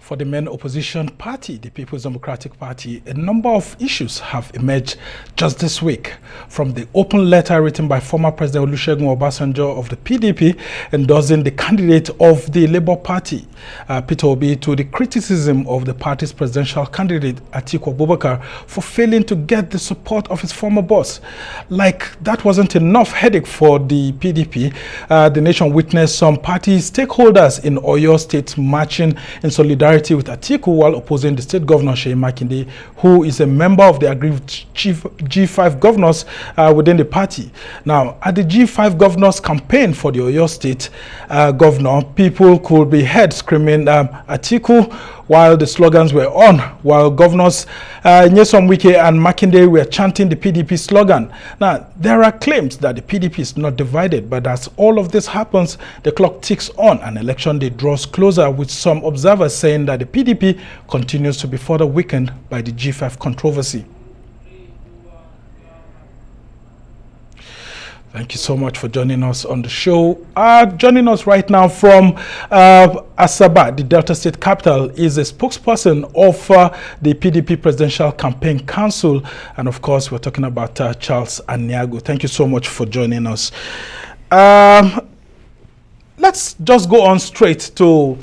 For the main opposition party, the People's Democratic Party, a number of issues have emerged just this week. From the open letter written by former President Olusegun Obasanjo of the PDP endorsing the candidate of the Labour Party, Peter Obi, to the criticism of the party's presidential candidate Atiku Abubakar for failing to get the support of his former boss. Like that wasn't enough headache for the PDP, the nation witnessed some party stakeholders in Oyo State marching in solidarity with Atiku while opposing the state governor Seyi Makinde, who is a member of the aggrieved G5 governors within the party. Now, at the G5 governors campaign for the Oyo State governor, people could be heard screaming Atiku while the slogans were on, while governors Nyesom Wike and Makinde were chanting the PDP slogan. Now, there are claims that the PDP is not divided, but as all of this happens, the clock ticks on and election day draws closer, with some observers saying that the PDP continues to be further weakened by the G5 controversy. Thank you so much for joining us on the show. Joining us right now from Asaba, the Delta State capital, is a spokesperson of the PDP Presidential Campaign Council. And of course, we're talking about Charles Aniagwu. Thank you so much for joining us. Let's just go on straight to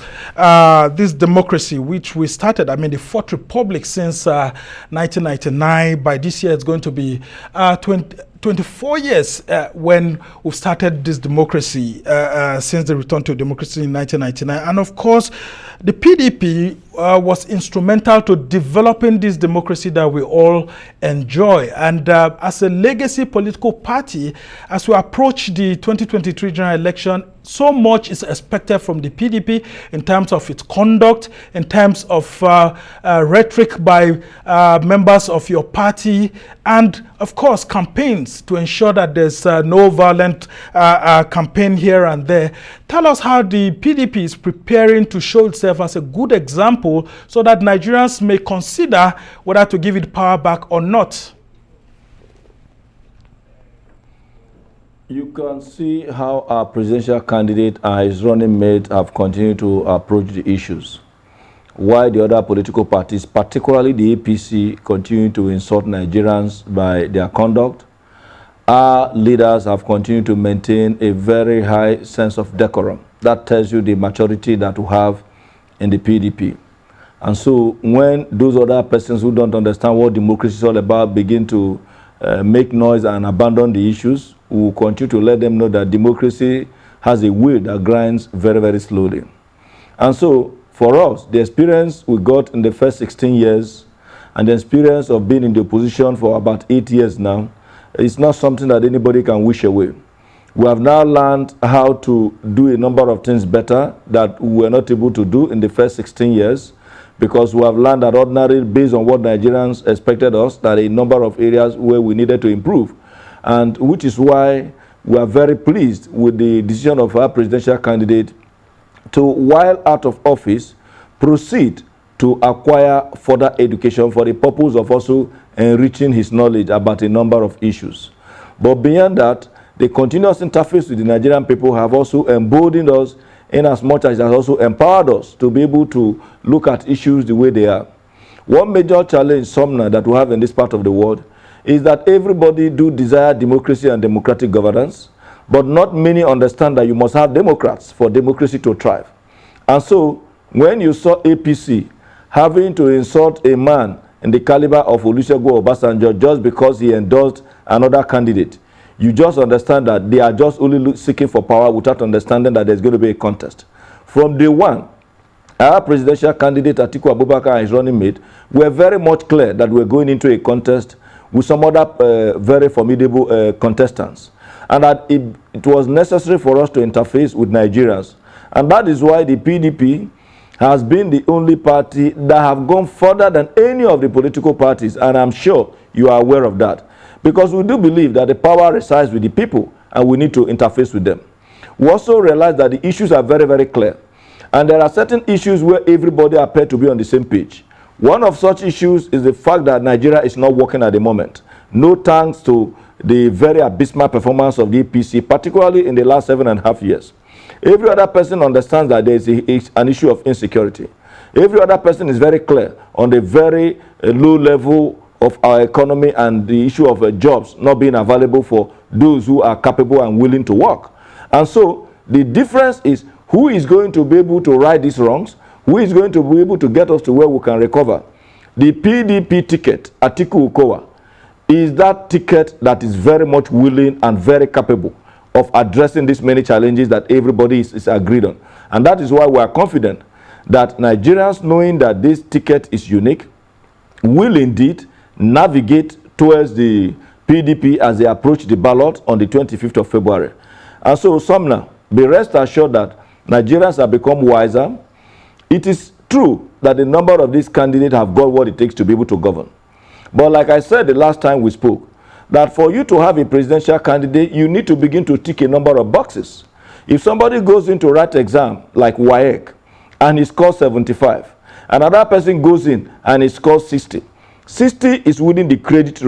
this democracy, which we started, the Fourth Republic since 1999. By this year, it's going to be 24 years when we started this democracy, since the return to democracy in 1999. And of course, the PDP was instrumental to developing this democracy that we all enjoy. And as a legacy political party, as we approach the 2023 general election, so much is expected from the PDP in terms of its conduct, in terms of rhetoric by members of your party, and of course campaigns to ensure that there's no violent campaign here and there. Tell us how the PDP is preparing to show itself as a good example so that Nigerians may consider whether to give it power back or not. You can see how our presidential candidate and his running mate have continued to approach the issues, while the other political parties, particularly the APC, continue to insult Nigerians by their conduct. Our leaders have continued to maintain a very high sense of decorum. That tells you the maturity that we have in the PDP. And so when those other persons who don't understand what democracy is all about begin to make noise and abandon the issues, we will continue to let them know that democracy has a wheel that grinds very, very slowly. And so for us, the experience we got in the first 16 years and the experience of being in the opposition for about 8 years now, it's not something that anybody can wish away. We have now learned how to do a number of things better that we were not able to do in the first 16 years, because we have learned that ordinarily, based on what Nigerians expected us, that a number of areas where we needed to improve. And which is why we are very pleased with the decision of our presidential candidate to, while out of office, proceed to acquire further education for the purpose of also enriching his knowledge about a number of issues. But beyond that, the continuous interface with the Nigerian people have also emboldened us in as much as it has also empowered us to be able to look at issues the way they are. One major challenge, Sumner, that we have in this part of the world is that everybody do desire democracy and democratic governance, but not many understand that you must have Democrats for democracy to thrive. And so when you saw APC having to insult a man in the caliber of Olusegun Obasanjo just because he endorsed another candidate, you just understand that they are just only seeking for power without understanding that there's going to be a contest. From day one, our presidential candidate Atiku Abubakar and his running mate were very much clear that we're going into a contest with some other very formidable contestants, and that it was necessary for us to interface with Nigerians. And that is why the PDP has been the only party that have gone further than any of the political parties, and I'm sure you are aware of that. Because we do believe that the power resides with the people and we need to interface with them. We also realize that the issues are very, very clear. And there are certain issues where everybody appears to be on the same page. One of such issues is the fact that Nigeria is not working at the moment. No thanks to the very abysmal performance of the APC, particularly in the last 7.5 years. Every other person understands that there is an issue of insecurity. Every other person is very clear on the very low level of our economy and the issue of jobs not being available for those who are capable and willing to work. And so the difference is who is going to be able to right these wrongs, who is going to be able to get us to where we can recover. The PDP ticket, Atiku Ukowa, is that ticket that is very much willing and very capable of addressing these many challenges that everybody is agreed on. And that is why we are confident that Nigerians, knowing that this ticket is unique, will indeed navigate towards the PDP as they approach the ballot on the 25th of February. And so, Sumner, be rest assured that Nigerians have become wiser. It is true that a number of these candidates have got what it takes to be able to govern. But like I said the last time we spoke, that for you to have a presidential candidate, you need to begin to tick a number of boxes. If somebody goes into write exam like WAEC and he scores 75, another person goes in and he scores 60. 60 is within the credit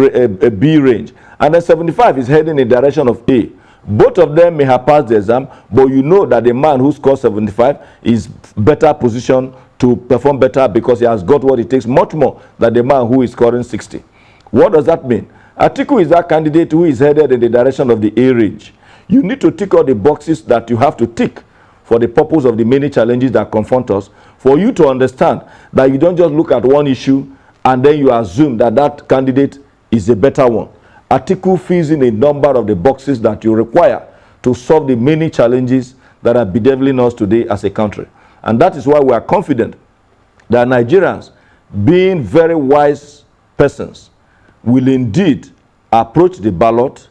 B range, and then 75 is heading in the direction of A. Both of them may have passed the exam, but you know that the man who scores 75 is better positioned to perform better because he has got what it takes much more than the man who is scoring 60. What does that mean? Atiku is that candidate who is headed in the direction of the A range. You need to tick all the boxes that you have to tick for the purpose of the many challenges that confront us, for you to understand that you don't just look at one issue and then you assume that that candidate is a better one. Atiku fills in a number of the boxes that you require to solve the many challenges that are bedeviling us today as a country. And that is why we are confident that Nigerians, being very wise persons, will indeed approach the ballot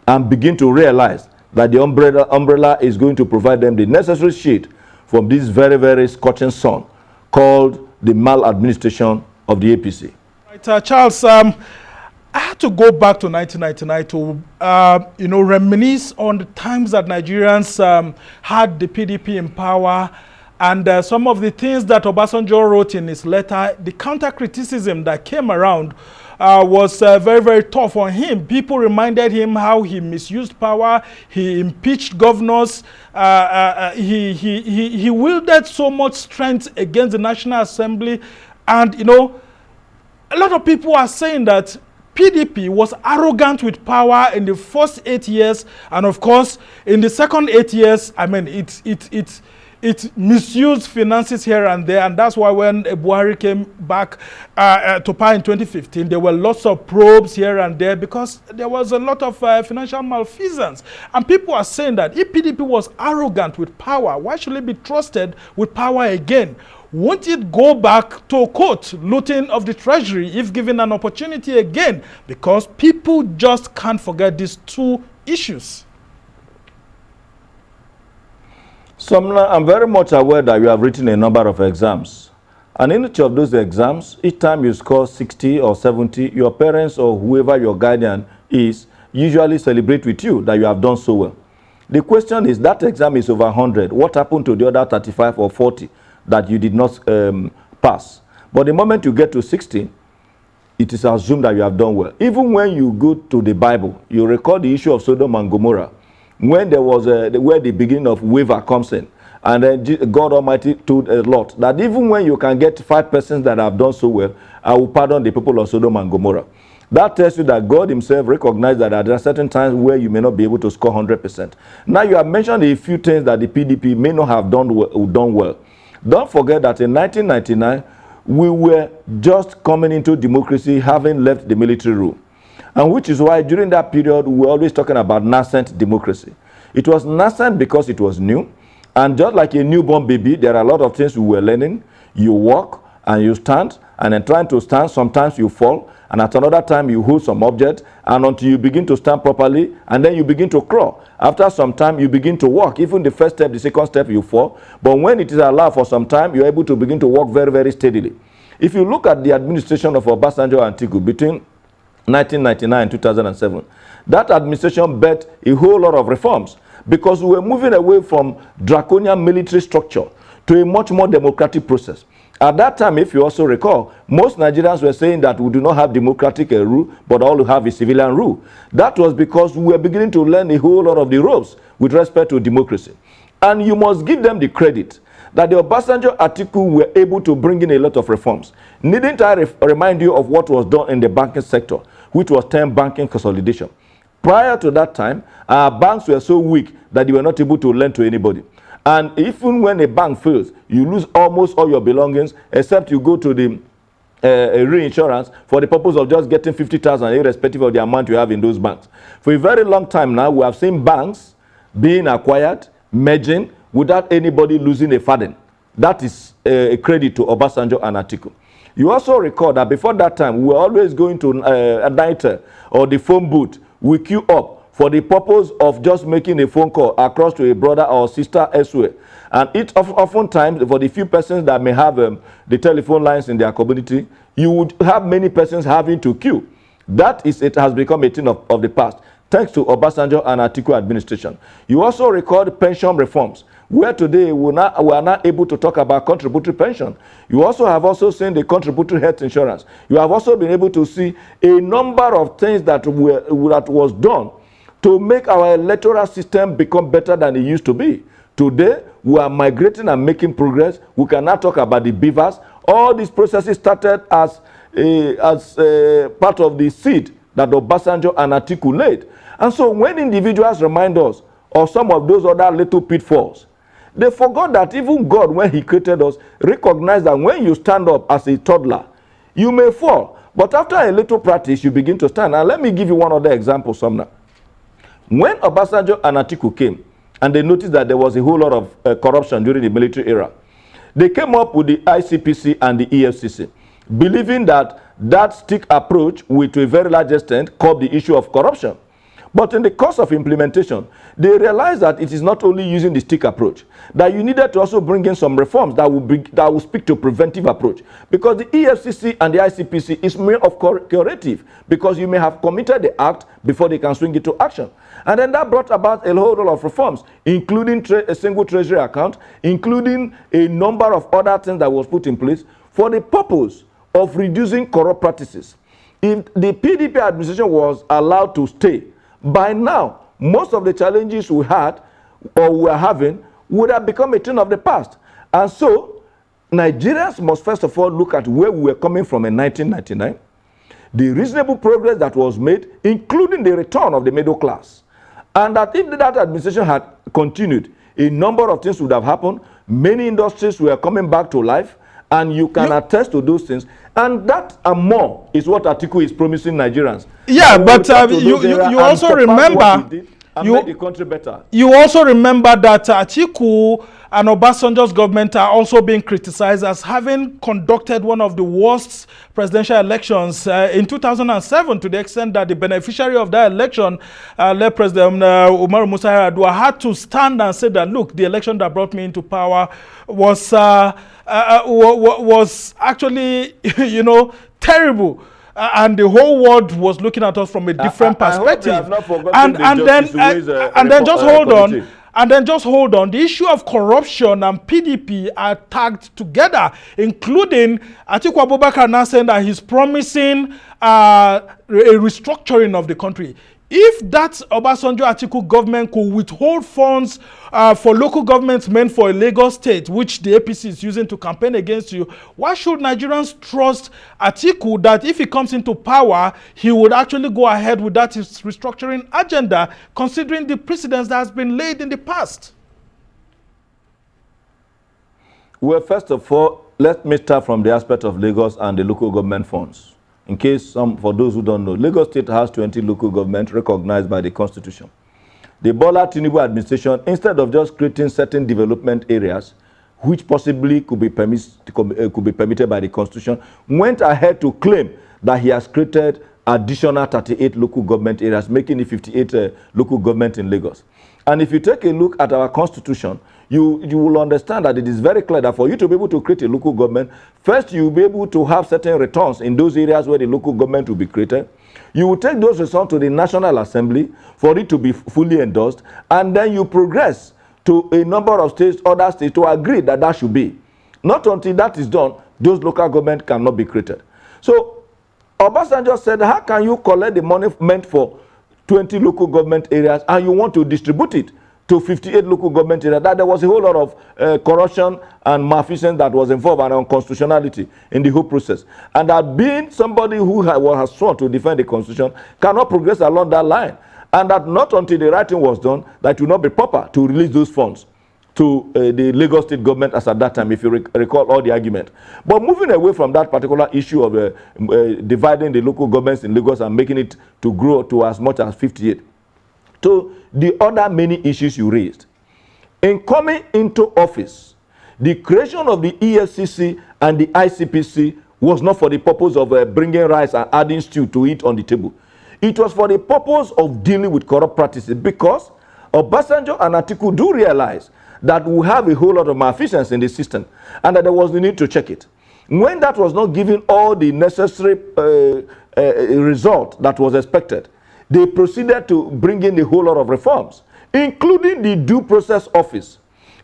and begin to realize that the umbrella is going to provide them the necessary shade from this very, very scorching sun called the maladministration of the APC. Right, Charles, I had to go back to 1999 to, reminisce on the times that Nigerians had the PDP in power, and some of the things that Obasanjo wrote in his letter. The counter-criticism that came around was very, very tough on him. People reminded him how he misused power, he impeached governors, he wielded so much strength against the National Assembly, and, a lot of people are saying that PDP was arrogant with power in the first 8 years, and of course, in the second 8 years, I mean, it misused finances here and there, and that's why when Buhari came back to power in 2015, there were lots of probes here and there because there was a lot of financial malfeasance. And people are saying that if PDP was arrogant with power, why should it be trusted with power again? Won't it go back to, quote, looting of the treasury if given an opportunity again? Because people just can't forget these two issues. Sumner, I'm very much aware that you have written a number of exams. And in each of those exams, each time you score 60 or 70, your parents or whoever your guardian is usually celebrate with you that you have done so well. The question is, that exam is over 100. What happened to the other 35 or 40 that you did not pass? But the moment you get to 60, it is assumed that you have done well. Even when you go to the Bible, you record the issue of Sodom and Gomorrah, when there was where the beginning of waiver comes in, and then God Almighty told Lot that even when you can get 5 persons that have done so well, I will pardon the people of Sodom and Gomorrah. That tells you that God himself recognized that there are certain times where you may not be able to score 100%. Now you have mentioned a few things that the PDP may not have done well. Don't forget that in 1999, we were just coming into democracy, having left the military rule. And which is why during that period, we were always talking about nascent democracy. It was nascent because it was new. And just like a newborn baby, there are a lot of things we were learning. You walk and you stand, and then trying to stand, sometimes you fall, and at another time you hold some object, and until you begin to stand properly, and then you begin to crawl. After some time, you begin to walk. Even the first step, the second step, you fall. But when it is allowed for some time, you're able to begin to walk very, very steadily. If you look at the administration of Obasanjo and Atiku between 1999 and 2007, that administration bet a whole lot of reforms because we were moving away from draconian military structure to a much more democratic process. At that time, if you also recall, most Nigerians were saying that we do not have democratic rule, but all we have is civilian rule. That was because we were beginning to learn a whole lot of the ropes with respect to democracy. And you must give them the credit that the Obasanjo article were able to bring in a lot of reforms. Needn't I remind you of what was done in the banking sector, which was termed banking consolidation? Prior to that time, our banks were so weak that they were not able to lend to anybody. And even when a bank fails, you lose almost all your belongings, except you go to the reinsurance for the purpose of just getting 50,000, irrespective of the amount you have in those banks. For a very long time now, we have seen banks being acquired, merging, without anybody losing a farthing. That is a credit to Obasanjo and Atiku. You also recall that before that time, we were always going to a night or the phone booth. We queue up for the purpose of just making a phone call across to a brother or sister elsewhere. And it oftentimes, for the few persons that may have the telephone lines in their community, you would have many persons having to queue. That is, it has become a thing of the past, thanks to Obasanjo and Atiku administration. You also recall the pension reforms, where today we are not able to talk about contributory pension. You also have seen the contributory health insurance. You have also been able to see a number of things that was done to make our electoral system become better than it used to be. Today, we are migrating and making progress. We can now talk about the beavers. All these processes started as part of the seed that Obasanjo and Atiku laid. And so when individuals remind us of some of those other little pitfalls, they forgot that even God, when he created us, recognized that when you stand up as a toddler, you may fall. But after a little practice, you begin to stand. And let me give you one other example, Sumner. When Obasanjo and Atiku came, and they noticed that there was a whole lot of corruption during the military era, they came up with the ICPC and the EFCC, believing that that stick approach will, to a very large extent, curb the issue of corruption. But in the course of implementation, they realized that it is not only using the stick approach, that you needed to also bring in some reforms that will speak to preventive approach. Because the EFCC and the ICPC is more of curative, because you may have committed the act before they can swing it to action. And then that brought about a whole lot of reforms, including a single treasury account, including a number of other things that was put in place for the purpose of reducing corrupt practices. If the PDP administration was allowed to stay, by now, most of the challenges we had or we are having would have become a thing of the past. And so, Nigerians must first of all look at where we were coming from in 1999, the reasonable progress that was made, including the return of the middle class. And that if that administration had continued, a number of things would have happened. Many industries were coming back to life, and you can attest to those things. And that and more is what Atiku is promising Nigerians. Yeah, but you also remember, make the country better. You also remember that Atiku and Obasanjo's government are also being criticized as having conducted one of the worst presidential elections in 2007, to the extent that the beneficiary of that election, led President Umaru Musa Yar'Adua, had to stand and say that, look, the election that brought me into power was actually, terrible. And the whole world was looking at us from a different perspective. And then just hold on. And then just hold on. The issue of corruption and PDP are tagged together, including Atiku Abubakar now saying that he's promising a restructuring of the country. If that Obasanjo Atiku government could withhold funds for local governments meant for a Lagos state, which the APC is using to campaign against you, why should Nigerians trust Atiku that if he comes into power, he would actually go ahead with that restructuring agenda, considering the precedents that has been laid in the past? Well, first of all, let me start from the aspect of Lagos and the local government funds. In case for those who don't know, Lagos State has 20 local governments recognized by the Constitution. The Bola Tinubu administration, instead of just creating certain development areas, which possibly could be permitted by the Constitution, went ahead to claim that he has created additional 38 local government areas, making it 58 local government in Lagos. And if you take a look at our Constitution, you will understand that it is very clear that for you to be able to create a local government, first you will be able to have certain returns in those areas where the local government will be created. You will take those returns to the National Assembly for it to be fully endorsed, and then you progress to a number of states, other states, to agree that that should be. Not until that is done, those local governments cannot be created. So Obasanjo said, how can you collect the money meant for 20 local government areas and you want to distribute it to 58 local government areas, that there was a whole lot of corruption and malfeasance that was involved and unconstitutionality in the whole process. And that being somebody who has sworn to defend the constitution cannot progress along that line. And that not until the right thing was done, that it will not be proper to release those funds to the Lagos state government as at that time, if you recall all the argument. But moving away from that particular issue of dividing the local governments in Lagos and making it to grow to as much as 58, to the other many issues you raised. In coming into office, the creation of the EFCC and the ICPC was not for the purpose of bringing rice and adding stew to eat on the table. It was for the purpose of dealing with corrupt practices, because Obasanjo and Atiku do realize that we have a whole lot of malfeasance in the system and that there was the need to check it. When that was not giving all the necessary result that was expected, they proceeded to bring in a whole lot of reforms, including the due process office,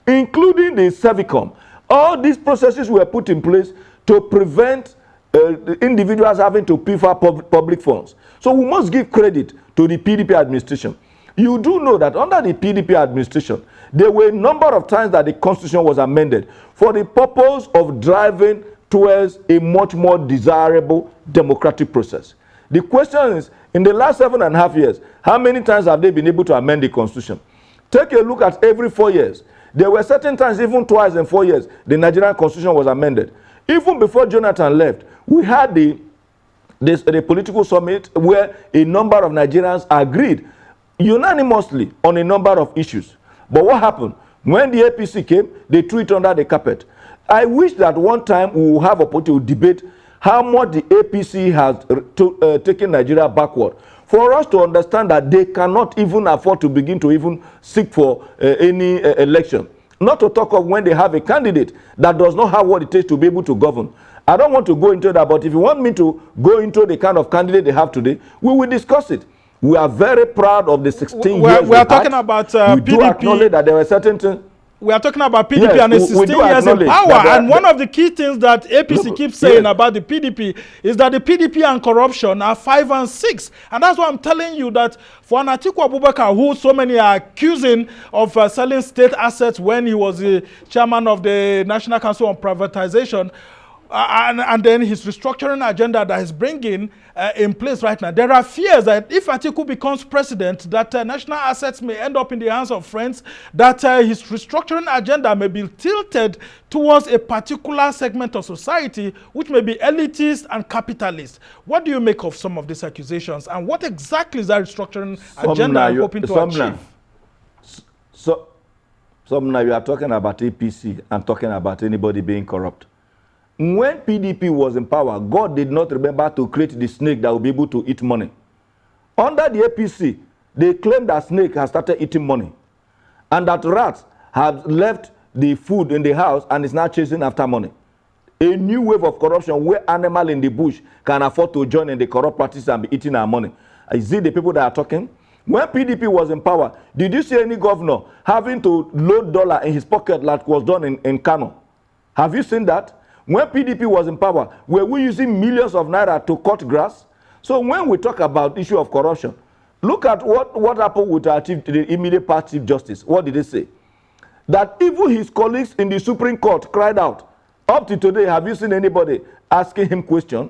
including the Servicom. All these processes were put in place to prevent individuals having to pay for public funds. So we must give credit to the PDP administration. You do know that under the PDP administration, there were a number of times that the constitution was amended for the purpose of driving towards a much more desirable democratic process. The question is, in the last 7.5 years, how many times have they been able to amend the constitution? Take a look at every 4 years. There were certain times, even twice in 4 years, the Nigerian constitution was amended. Even before Jonathan left, we had the political summit where a number of Nigerians agreed unanimously on a number of issues. But what happened? When the APC came, they threw it under the carpet. I wish that one time we will have a opportunity to debate how much the APC has taken Nigeria backward, for us to understand that they cannot even afford to begin to even seek for any election. Not to talk of when they have a candidate that does not have what it takes to be able to govern. I don't want to go into that, but if you want me to go into the kind of candidate they have today, we will discuss it. We are very proud of the 16 years we are talking about we PDP. do acknowledge that there were certain things. We are talking about PDP, yes, and it's 16 years in power. And one of the key things that APC keeps saying about the PDP is that the PDP and corruption are 5 and 6. And that's why I'm telling you that for Atiku Abubakar, who so many are accusing of selling state assets when he was the chairman of the National Council on Privatization, and then his restructuring agenda that he's bringing in place right now, there are fears that if Atiku becomes president, that national assets may end up in the hands of friends, that his restructuring agenda may be tilted towards a particular segment of society, which may be elitist and capitalist. What do you make of some of these accusations, and what exactly is that restructuring agenda you're hoping to achieve? Now you are talking about APC and talking about anybody being corrupt. When PDP was in power, God did not remember to create the snake that will be able to eat money. Under the APC, they claim that snake has started eating money, and that rats have left the food in the house and is now chasing after money. A new wave of corruption where animals in the bush can afford to join in the corrupt practices and be eating our money. Is it the people that are talking? When PDP was in power, did you see any governor having to load dollar in his pocket like was done in Kano? Have you seen that? When PDP was in power, were we using millions of naira to cut grass? So when we talk about issue of corruption, look at what happened with the immediate past Chief Justice. What did they say? That even his colleagues in the Supreme Court cried out. Up to today, have you seen anybody asking him question?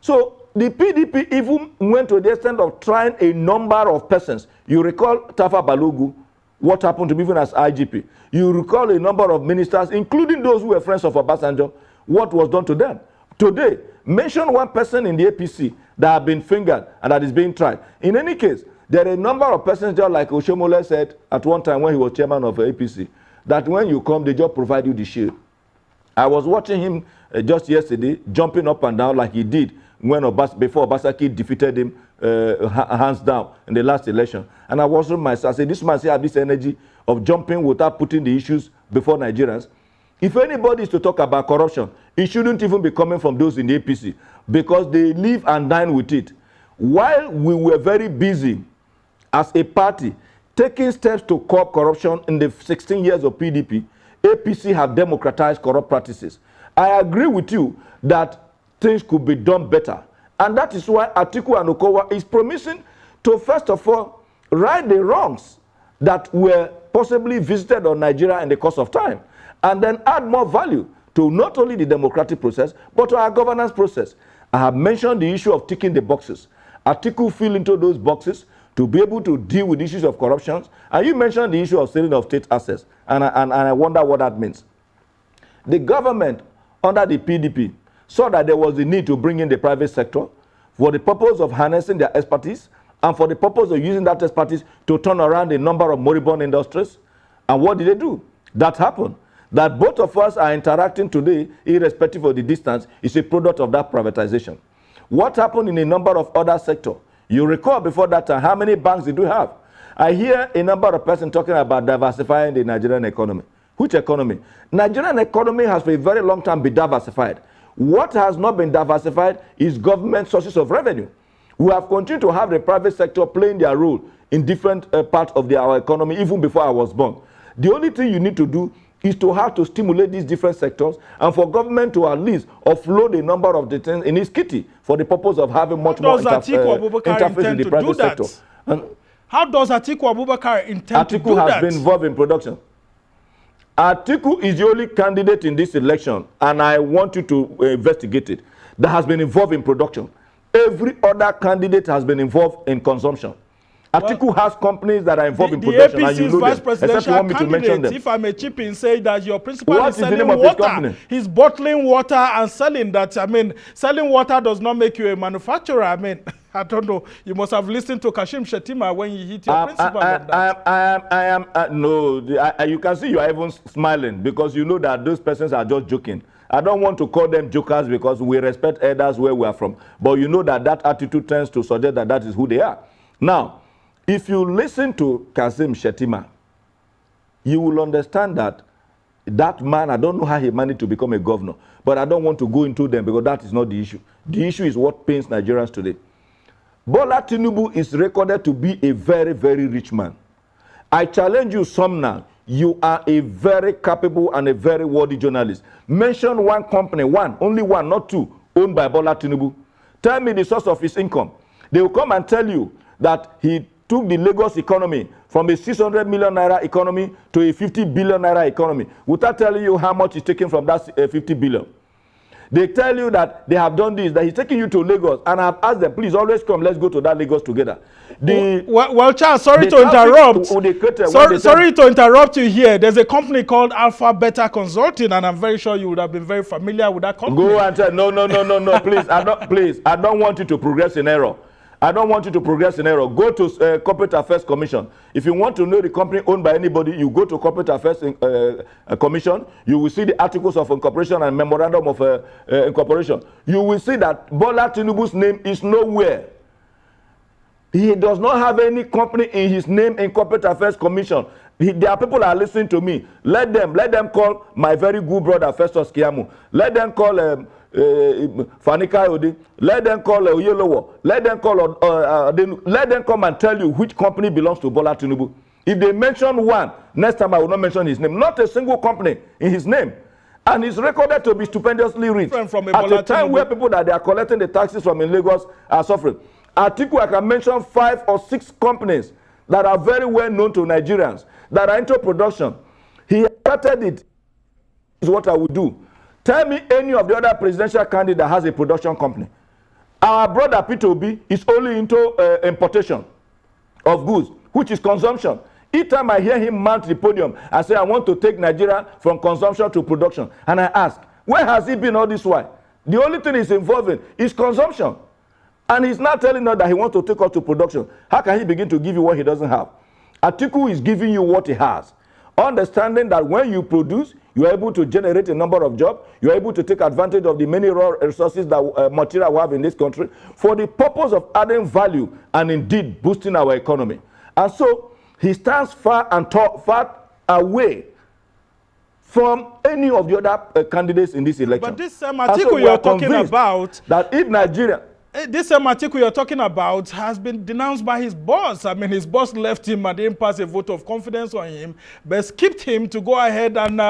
So the PDP even went to the extent of trying a number of persons. You recall Tafa Balogu, what happened to him even as IGP. You recall a number of ministers, including those who were friends of Obasanjo, what was done to them. Today, mention one person in the APC that have been fingered and that is being tried. In any case, there are a number of persons, just like Oshomole said at one time when he was chairman of APC, that when you come, they just provide you the shield. I was watching him just yesterday, jumping up and down like he did when before Obasaki defeated him hands down in the last election. And I was with myself, I said, this man still have this energy of jumping without putting the issues before Nigerians. If anybody is to talk about corruption, it shouldn't even be coming from those in the APC, because they live and dine with it. While we were very busy as a party taking steps to curb corruption in the 16 years of PDP, APC have democratized corrupt practices. I agree with you that things could be done better. And that is why Atiku and Okowa is promising to, first of all, right the wrongs that were possibly visited on Nigeria in the course of time, and then add more value to not only the democratic process, but to our governance process. I have mentioned the issue of ticking the boxes. Atiku fill into those boxes to be able to deal with issues of corruption. And you mentioned the issue of selling of state assets, and I wonder what that means. The government, under the PDP, saw that there was a need to bring in the private sector for the purpose of harnessing their expertise and for the purpose of using that expertise to turn around a number of moribund industries. And what did they do? That happened. That both of us are interacting today, irrespective of the distance, is a product of that privatization. What happened in a number of other sectors? You recall before that time, how many banks did we have? I hear a number of persons talking about diversifying the Nigerian economy. Which economy? Nigerian economy has for a very long time been diversified. What has not been diversified is government sources of revenue. We have continued to have the private sector playing their role in different parts of our economy, even before I was born. The only thing you need to do is to have to stimulate these different sectors and for government to at least offload a number of the things in its kitty for the purpose of having much more interface in the private sector. And how does Atiku Abubakar intend to do that? Atiku has been involved in production. Atiku is the only candidate in this election, and I want you to investigate it, that has been involved in production. Every other candidate has been involved in consumption. Atiku has companies that are involved in production, APC's and you know vice them, presidential except you want me to mention them. If I may chip in, say that your principal What is is the selling name of his water. company? He's bottling water and selling that. I mean, selling water does not make you a manufacturer. I mean, I don't know. You must have listened to Kashim Shettima when you hit your principal on that. No, you can see you are even smiling because you know that those persons are just joking. I don't want to call them jokers because we respect elders where we are from. But you know that that attitude tends to suggest that that is who they are. Now, if you listen to Kashim Shettima, you will understand that that man, I don't know how he managed to become a governor, but I don't want to go into them because that is not the issue. The issue is what pains Nigerians today. Bola Tinubu is recorded to be a very, very rich man. I challenge you, Sumner. You are a very capable and a very worthy journalist. Mention one company, only one, not two, owned by Bola Tinubu. Tell me the source of his income. They will come and tell you that he took the Lagos economy from a 600 million naira economy to a 50 billion naira economy without telling you how much is taken from that 50 billion. They tell you that they have done this, that he's taking you to Lagos, and I've asked them, please always come, let's go to that Lagos together. Well, Charles, sorry to interrupt. Sorry to interrupt you here. There's a company called Alpha Beta Consulting, and I'm very sure you would have been very familiar with that company. Go and tell, no, please, I don't want you to progress in error. I don't want you to progress in error. Go to Corporate Affairs Commission. If you want to know the company owned by anybody, you go to Corporate Affairs Commission. You will see the articles of incorporation and memorandum of incorporation. You will see that Bola Tinubu's name is nowhere. He does not have any company in his name in Corporate Affairs Commission. There are people that are listening to me. Let them call my very good brother Festus Kiamu. Let them call Fanika Odi, let them call Oyelowo, let them call let them come and tell you which company belongs to Bola Tinubu. If they mention one, next time I will not mention his name. Not a single company in his name. And he's recorded to be stupendously rich at a time where people that they are collecting the taxes from in Lagos are suffering. Atiku, I can mention 5 or 6 companies that are very well known to Nigerians that are into production. He started it. Is what I would do. Tell me any of the other presidential candidate that has a production company. Our brother P2B is only into importation of goods, which is consumption. Each time I hear him mount the podium, I say, I want to take Nigeria from consumption to production. And I ask, where has he been all this while? The only thing he's involved in is consumption. And he's not telling us that he wants to take us to production. How can he begin to give you what he doesn't have? Atiku is giving you what he has. Understanding that when you produce, you are able to generate a number of jobs. You are able to take advantage of the many raw resources that material we have in this country for the purpose of adding value and indeed boosting our economy. And so he stands far away from any of the other candidates in this election. But this Atiku you're talking about, that if Nigeria, This Atiku you're talking about has been denounced by his boss. I mean, his boss left him and didn't pass a vote of confidence on him, but skipped him to go ahead and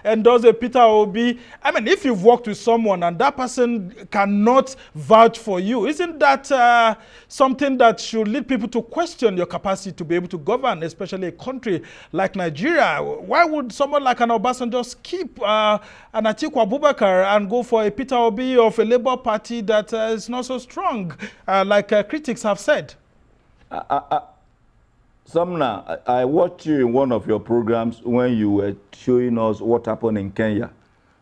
endorse a Peter Obi. I mean, if you've worked with someone and that person cannot vouch for you, isn't that something that should lead people to question your capacity to be able to govern, especially a country like Nigeria? Why would someone like an Obasanjo skip an Atiku Abubakar and go for a Peter Obi of a Labour Party that is not so strong, like critics have said? Sumner, I watched you in one of your programs when you were showing us what happened in Kenya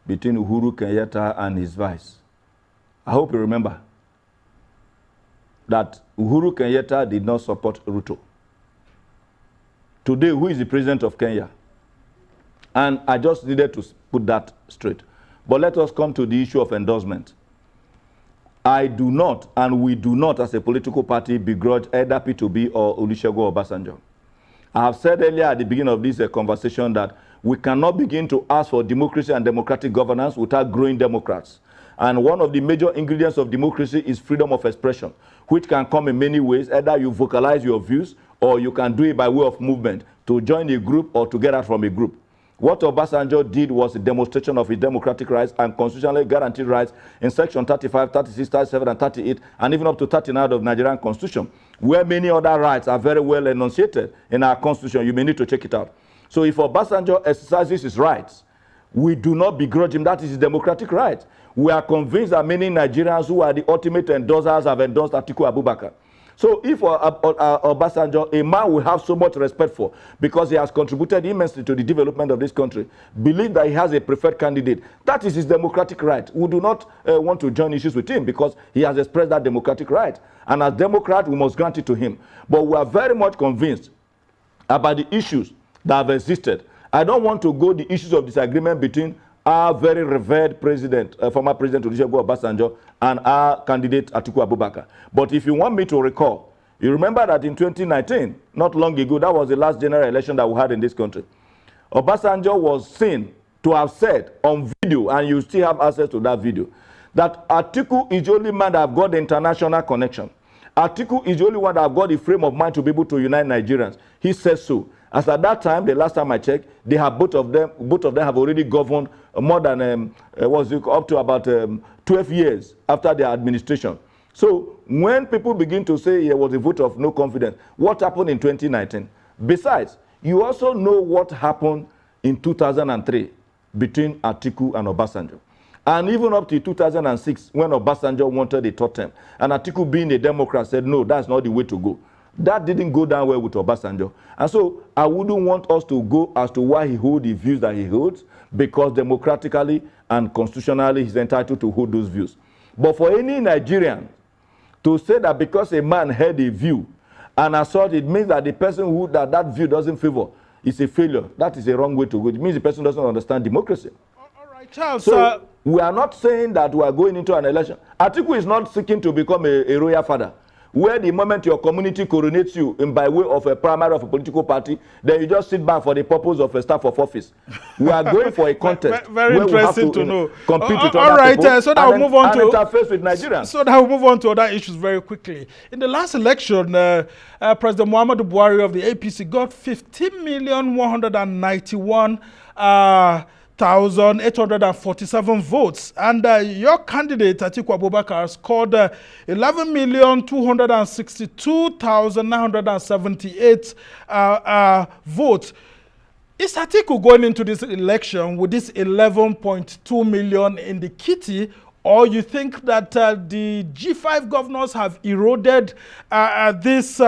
between Uhuru Kenyatta and his vice. I hope you remember that Uhuru Kenyatta did not support Ruto. Today, who is the president of Kenya? And I just needed to put that straight. But let us come to the issue of endorsement. I do not, and we do not, as a political party, begrudge either P2B or Olusegun Obasanjo. I have said earlier at the beginning of this conversation that we cannot begin to ask for democracy and democratic governance without growing Democrats. And one of the major ingredients of democracy is freedom of expression, which can come in many ways. Either you vocalize your views, or you can do it by way of movement, to join a group or to get out from a group. What Obasanjo did was a demonstration of his democratic rights and constitutionally guaranteed rights in section 35, 36, 37, and 38, and even up to 39 of the Nigerian Constitution, where many other rights are very well enunciated in our Constitution. You may need to check it out. So if Obasanjo exercises his rights, we do not begrudge him. That is his democratic right. We are convinced that many Nigerians who are the ultimate endorsers have endorsed Atiku Abubakar. So if Obasanjo, a man we have so much respect for, because he has contributed immensely to the development of this country, believe that he has a preferred candidate, that is his democratic right. We do not want to join issues with him because he has expressed that democratic right. And as Democrat, we must grant it to him. But we are very much convinced about the issues that have existed. I don't want to go the issues of disagreement between our very revered president, former President Olusegun Obasanjo, and our candidate Atiku Abubakar. But if you want me to recall, you remember that in 2019, not long ago, that was the last general election that we had in this country. Obasanjo was seen to have said on video, and you still have access to that video, that Atiku is the only man that have got the international connection. Atiku is the only one that have got the frame of mind to be able to unite Nigerians. He says so. As at that time, the last time I checked, they have both of them have already governed more than up to about 12 years after their administration. So when people begin to say there was a vote of no confidence, what happened in 2019? Besides, you also know what happened in 2003 between Atiku and Obasanjo. And even up to 2006, when Obasanjo wanted a third term, and Atiku, being a Democrat, said, no, that's not the way to go. That didn't go down well with Obasanjo. And so I wouldn't want us to go as to why he holds the views that he holds, because democratically and constitutionally he's entitled to hold those views. But for any Nigerian to say that because a man had a view and assault, it means that the person who that view doesn't favor is a failure. That is a wrong way to go. It means the person doesn't understand democracy. All right, Charles. So we are not saying that we are going into an election. Atiku is not seeking to become a royal father, where the moment your community coronates you in by way of a primary of a political party, then you just sit back for the purpose of a staff of office. We are going for a contest. Very interesting to know. Compete with all other right, people so that we'll move on to interface with Nigerians. So that we'll move on to other issues very quickly. In the last election, President Muhammadu Buhari of the APC got 15,191,847 votes, and your candidate Atiku Abubakar scored 11,262,978 votes. Is Atiku going into this election with this 11.2 million in the kitty, or you think that the G5 governors have eroded this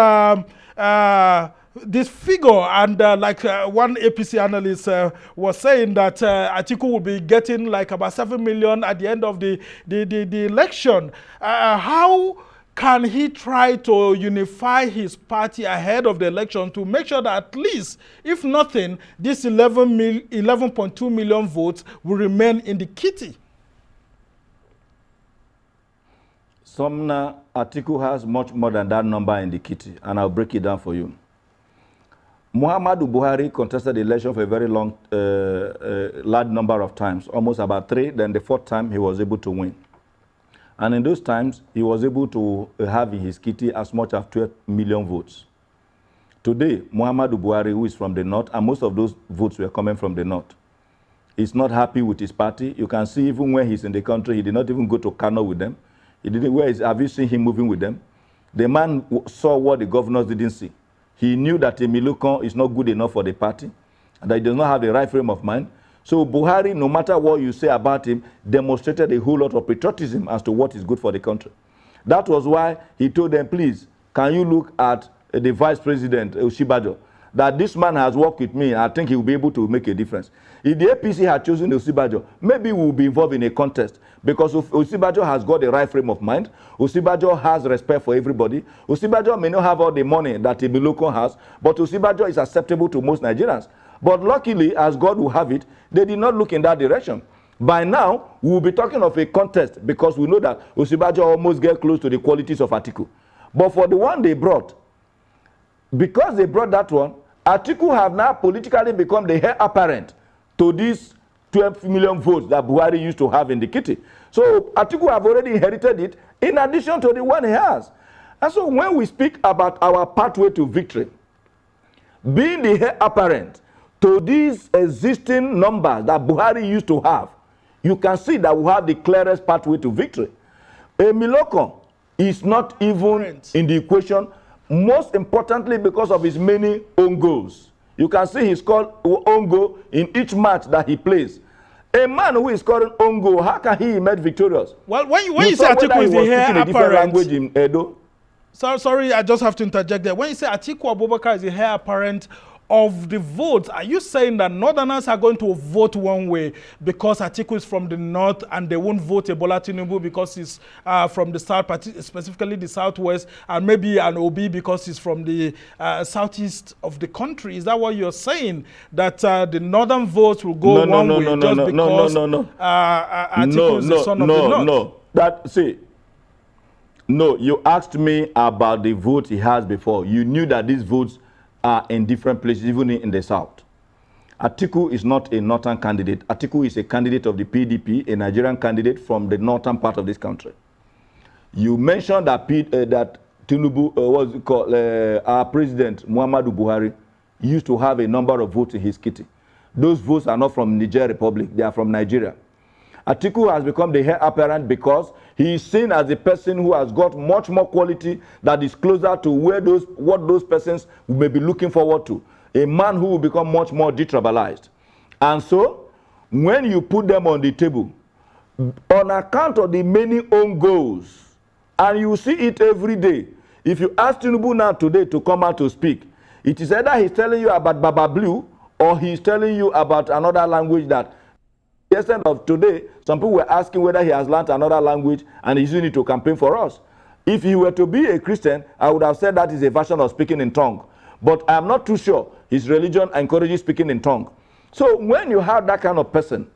figure, and like one APC analyst was saying that Atiku will be getting like about 7 million at the end of the election? How can he try to unify his party ahead of the election to make sure that at least, if nothing, this 11.2 million votes will remain in the kitty? Sumner, Atiku has much more than that number in the kitty, and I'll break it down for you. Muhammadu Buhari contested the election for a very long, large number of times, almost about 3. Then the 4th time he was able to win. And in those times, he was able to have in his kitty as much as 12 million votes. Today, Muhammadu Buhari, who is from the north, and most of those votes were coming from the north, is not happy with his party. You can see even when he's in the country, he did not even go to Kano with them. He didn't. Have you seen him moving with them? The man saw what the governors didn't see. He knew that Emilukon is not good enough for the party, and that he does not have the right frame of mind. So Buhari, no matter what you say about him, demonstrated a whole lot of patriotism as to what is good for the country. That was why he told them, please, can you look at the vice president, Osibajo, that this man has worked with me, and I think he will be able to make a difference. If the APC had chosen Osibajo, maybe we will be involved in a contest, because Osibajo has got the right frame of mind. Osibajo has respect for everybody. Osibajo may not have all the money that Emilukon has, but Osibajo is acceptable to most Nigerians. But luckily, as God will have it, they did not look in that direction. By now, we will be talking of a contest, because we know that Osibajo almost get close to the qualities of Atiku. But for the one they brought, because they brought that one, Atiku have now politically become the heir apparent to these 12 million votes that Buhari used to have in the kitty. So Atiku have already inherited it in addition to the one he has. And so when we speak about our pathway to victory, being the heir apparent to these existing numbers that Buhari used to have, you can see that we have the clearest pathway to victory. Emilukon is not even in the equation, most importantly because of his many own goals. You can see he scored own goal in each match that he plays. A man who is scoring own goal, how can he emerge victorious? Well, when you say Atiku is the heir apparent, language in Edo. Sorry, I just have to interject there. When you say Atiku Abubakar is the heir apparent of the votes, are you saying that Northerners are going to vote one way because Atiku is from the north and they won't vote a Bola Tinubu because he's from the south, specifically the southwest, and maybe an Obi because he's from the southeast of the country? Is that what you're saying? That the northern votes will go one way just because Atiku is the son of the north? No, you asked me about the vote he has before. You knew that these votes are in different places, even in the south. Atiku is not a northern candidate. Atiku is a candidate of the PDP, a Nigerian candidate from the northern part of this country. You mentioned that that Tinubu, what's it called, our president, Muhammadu Buhari, used to have a number of votes in his kitty. Those votes are not from Niger Republic, they are from Nigeria. Atiku has become the heir apparent because he is seen as a person who has got much more quality that is closer to what those persons may be looking forward to. A man who will become much more detribalized. And so, when you put them on the table, on account of the many own goals, and you see it every day, if you ask Tinubu now today to come out to speak, it is either he's telling you about Baba Blue or he's telling you about another language that yesterday of today, some people were asking whether he has learned another language and he's using it to campaign for us. If he were to be a Christian, I would have said that is a version of speaking in tongue. But I'm not too sure his religion encourages speaking in tongue. So when you have that kind of person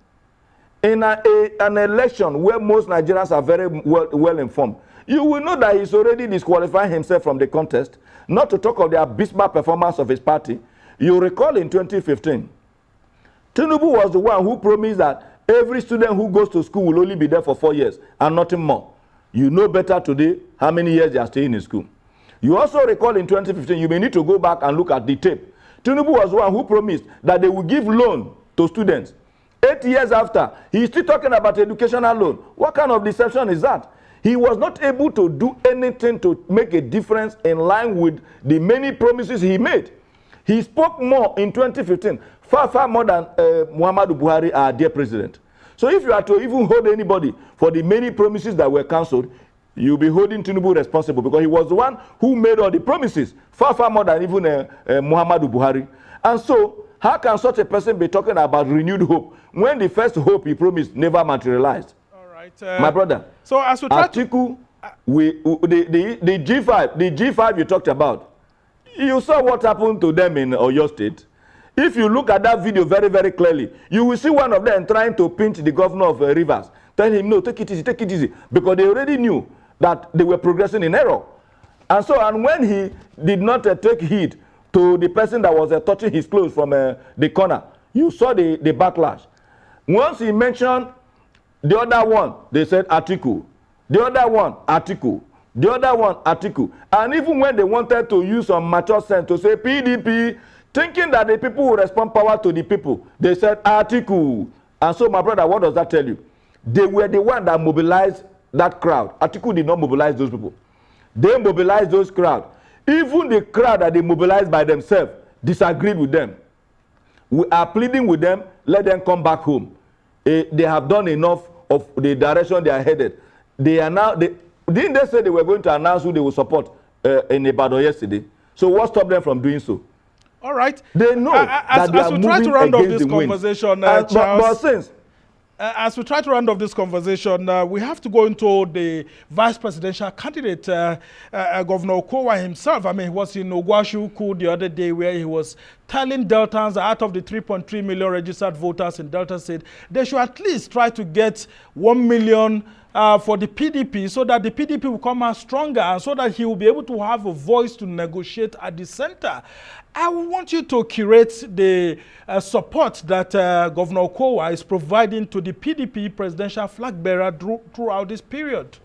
in an election where most Nigerians are very well informed, you will know that he's already disqualifying himself from the contest, not to talk of the abysmal performance of his party. You recall in 2015, Tinubu was the one who promised that every student who goes to school will only be there for 4 years and nothing more. You know better today how many years they are staying in school. You also recall in 2015, you may need to go back and look at the tape. Tinubu was the one who promised that they will give loan to students. 8 years after, he is still talking about educational loan. What kind of deception is that? He was not able to do anything to make a difference in line with the many promises he made. He spoke more in 2015, far more than Muhammadu Buhari, our dear president. So if you are to even hold anybody for the many promises that were cancelled, you'll be holding Tinubu responsible because he was the one who made all the promises, far more than even Muhammadu Buhari. And so, how can such a person be talking about renewed hope when the first hope he promised never materialized? All right, my brother. So as we try Atiku, the G5 you talked about, you saw what happened to them in Oyo State. If you look at that video very, very clearly, you will see one of them trying to pinch the governor of Rivers, telling him, no, take it easy, because they already knew that they were progressing in error. And when he did not take heed to the person that was touching his clothes from the corner, you saw the backlash. Once he mentioned the other one, they said Atiku. The other one, Atiku. The other one, Atiku. And even when they wanted to use some mature sense to say PDP, thinking that the people will respond power to the people, they said Atiku. And so, my brother, what does that tell you? They were the one that mobilized that crowd. Atiku did not mobilize those people. They mobilized those crowd. Even the crowd that they mobilized by themselves disagreed with them. We are pleading with them, let them come back home. They have done enough of the direction they are headed. They are now, didn't they say they were going to announce who they will support in Ibadan yesterday? So what stopped them from doing so? All right. They know that they are moving against the wind. As we try to round off this conversation, Charles, as we try to round off this conversation, we have to go into the vice presidential candidate, Governor Okowa himself. I mean, he was in Ogwashuku the other day where he was telling Deltans, out of the 3.3 million registered voters in Delta State, they should at least try to get 1 million for the PDP so that the PDP will come out stronger and so that he will be able to have a voice to negotiate at the center. I want you to curate the support that Governor Okowa is providing to the PDP presidential flag bearer throughout this period.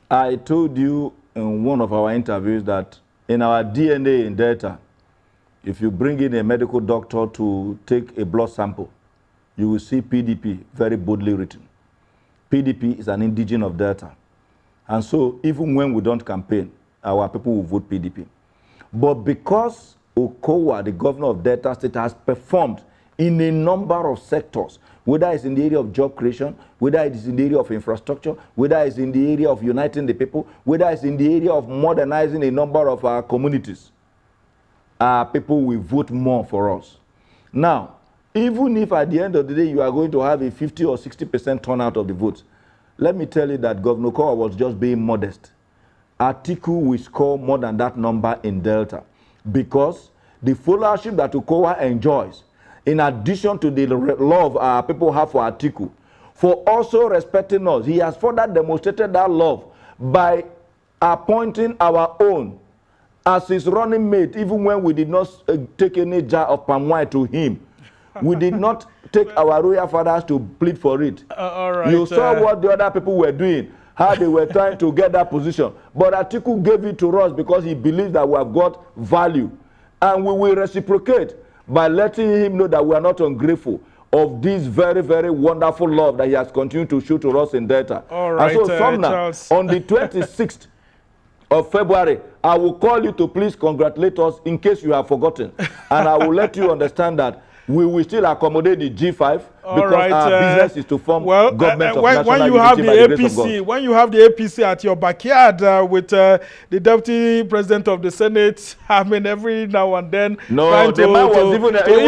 I told you in one of our interviews that in our DNA in Delta, if you bring in a medical doctor to take a blood sample, you will see PDP very boldly written. PDP is an indigene of Delta. And so even when we don't campaign, our people will vote PDP. But because Okowa, the governor of Delta State, has performed in a number of sectors, whether it's in the area of job creation, whether it is in the area of infrastructure, whether it's in the area of uniting the people, whether it's in the area of modernizing a number of our communities, our people will vote more for us. Now, even if at the end of the day you are going to have a 50 or 60% turnout of the votes, let me tell you that Governor Okowa was just being modest. Atiku will score more than that number in Delta because the followership that Okowa enjoys, in addition to the love our people have for Atiku, for also respecting us, he has further demonstrated that love by appointing our own as his running mate, even when we did not take any jar of palm wine to him. We did not take our royal fathers to plead for it. All right, you saw what the other people were doing, how they were trying to get that position. But Atiku gave it to us because he believes that we have got value. And we will reciprocate by letting him know that we are not ungrateful of this very, very wonderful love that he has continued to show to us in Delta. All right, and so, Sumner, on the 26th of February, I will call you to please congratulate us in case you have forgotten. And I will let you understand that we will still accommodate the G5 because our business is to form government of national when you have the APC, when you have the APC at your backyard with the deputy president of the Senate, I mean, every now and then trying to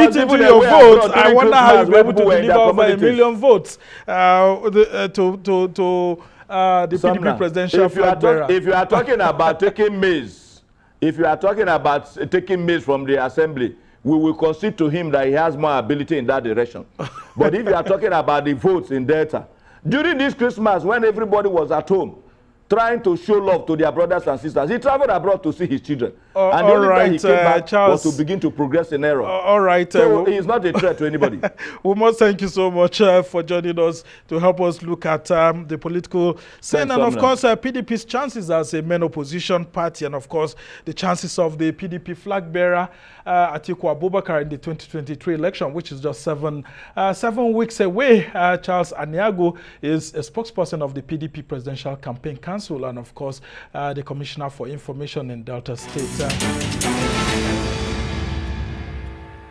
eat into your votes, I wonder how you'll be able to deliver over 1 million votes to the PDP presidential flag bearer. If you are talking about taking maize, if you are talking about taking maize from the assembly, we will concede to him that he has more ability in that direction. But if you are talking about the votes in Delta, during this Christmas when everybody was at home trying to show love to their brothers and sisters, he traveled abroad to see his children. And the only way he came back was to begin to progress in error. All right. So he is not a threat to anybody. We must thank you so much for joining us to help us look at the political scene. And of course, PDP's chances as a main opposition party, and of course, the chances of the PDP flag bearer, Atiku Abubakar, in the 2023 election, which is just 7 weeks away. Charles Aniagwu is a spokesperson of the PDP Presidential Campaign Council and, of course, the Commissioner for Information in Delta State.